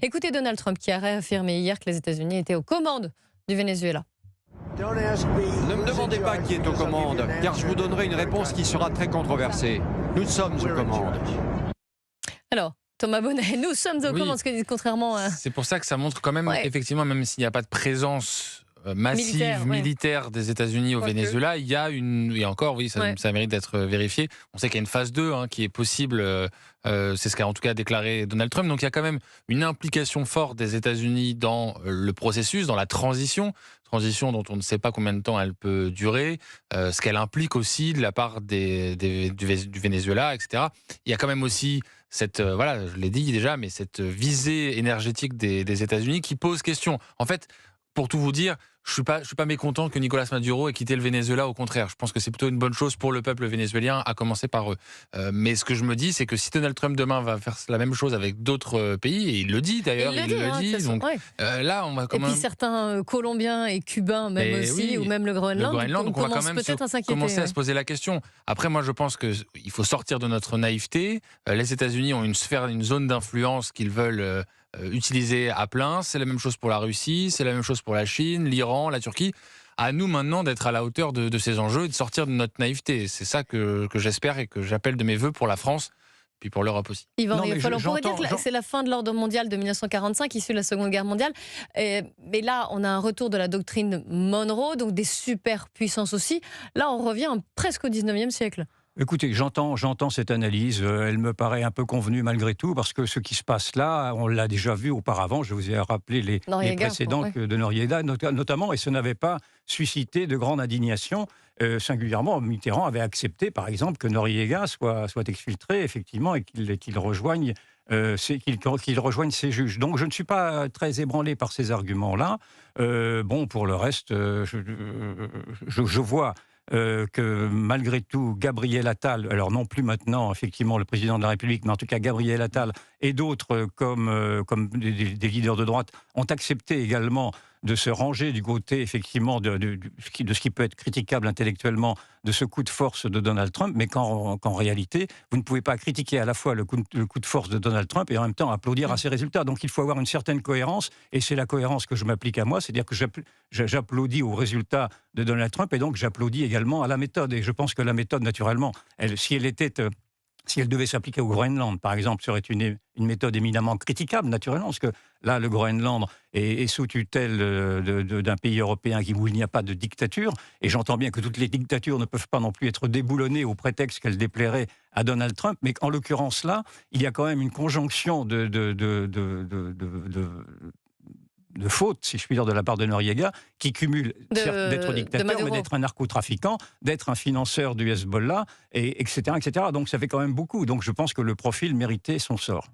Écoutez Donald Trump qui a réaffirmé hier que les États-Unis étaient aux commandes du Venezuela. Ne me demandez pas qui est aux commandes, car je vous donnerai une réponse qui sera très controversée. Nous sommes aux commandes. Alors, Thomas Bonnet, nous sommes aux commandes, ce que dit contrairement à... C'est pour ça que ça montre quand même, effectivement, même s'il n'y a pas de présence massive militaire des États-Unis au Venezuela, il y a une... Et encore, oui, ça mérite d'être vérifié. On sait qu'il y a une phase 2 qui est possible, c'est ce qu'a en tout cas déclaré Donald Trump. Donc il y a quand même une implication forte des États-Unis dans le processus, dans la transition dont on ne sait pas combien de temps elle peut durer, ce qu'elle implique aussi de la part du Venezuela, etc. Il y a quand même aussi cette, je l'ai dit déjà, mais cette visée énergétique des États-Unis qui pose question. En fait, pour tout vous dire, je suis pas mécontent que Nicolas Maduro ait quitté le Venezuela. Au contraire, je pense que c'est plutôt une bonne chose pour le peuple vénézuélien, à commencer par eux. Mais ce que je me dis, c'est que si Donald Trump demain va faire la même chose avec d'autres pays, et il le dit d'ailleurs, il le dit. Donc là, on va quand même... Et puis certains Colombiens et Cubains même aussi, ou même le Groenland. Donc on va quand même commencer à se poser la question. Après, moi, je pense qu'il faut sortir de notre naïveté. Les États-Unis ont une zone d'influence qu'ils veulent utilisée à plein. C'est la même chose pour la Russie, c'est la même chose pour la Chine, l'Iran, la Turquie. À nous maintenant d'être à la hauteur de ces enjeux et de sortir de notre naïveté. C'est ça que j'espère et que j'appelle de mes vœux pour la France, puis pour l'Europe aussi. Yvan Riofol, on pourrait dire que c'est la fin de l'ordre mondial de 1945, issu de la Seconde Guerre mondiale. Mais là, on a un retour de la doctrine Monroe, donc des superpuissances aussi. Là, on revient presque au 19e siècle. Écoutez, j'entends cette analyse, elle me paraît un peu convenue malgré tout, parce que ce qui se passe là, on l'a déjà vu auparavant, je vous ai rappelé les précédents de Noriega notamment, et ce n'avait pas suscité de grande indignation. Singulièrement, Mitterrand avait accepté, par exemple, que Noriega soit exfiltré, effectivement, et qu'il rejoigne ses juges. Donc je ne suis pas très ébranlé par ces arguments-là. Pour le reste, je vois... que malgré tout, Gabriel Attal, alors non plus maintenant effectivement le président de la République, mais en tout cas Gabriel Attal et d'autres comme des leaders de droite ont accepté également de se ranger du côté effectivement de ce qui peut être critiquable intellectuellement de ce coup de force de Donald Trump, mais qu'en réalité, vous ne pouvez pas critiquer à la fois le coup de force de Donald Trump et en même temps applaudir à ses résultats. Donc il faut avoir une certaine cohérence, et c'est la cohérence que je m'applique à moi, c'est-à-dire que j'applaudis aux résultats de Donald Trump, et donc j'applaudis également à la méthode. Et je pense que la méthode, naturellement, si elle devait s'appliquer au Groenland, par exemple, serait une méthode éminemment critiquable, naturellement, parce que là, le Groenland est sous tutelle d'un pays européen où il n'y a pas de dictature, et j'entends bien que toutes les dictatures ne peuvent pas non plus être déboulonnées au prétexte qu'elles déplairaient à Donald Trump, mais en l'occurrence là, il y a quand même une conjonction de faute, si je puis dire, de la part de Noriega, qui cumule certes d'être dictateur, mais d'être un narcotrafiquant, d'être un financeur du Hezbollah, etc., etc. Donc ça fait quand même beaucoup. Donc je pense que le profil méritait son sort.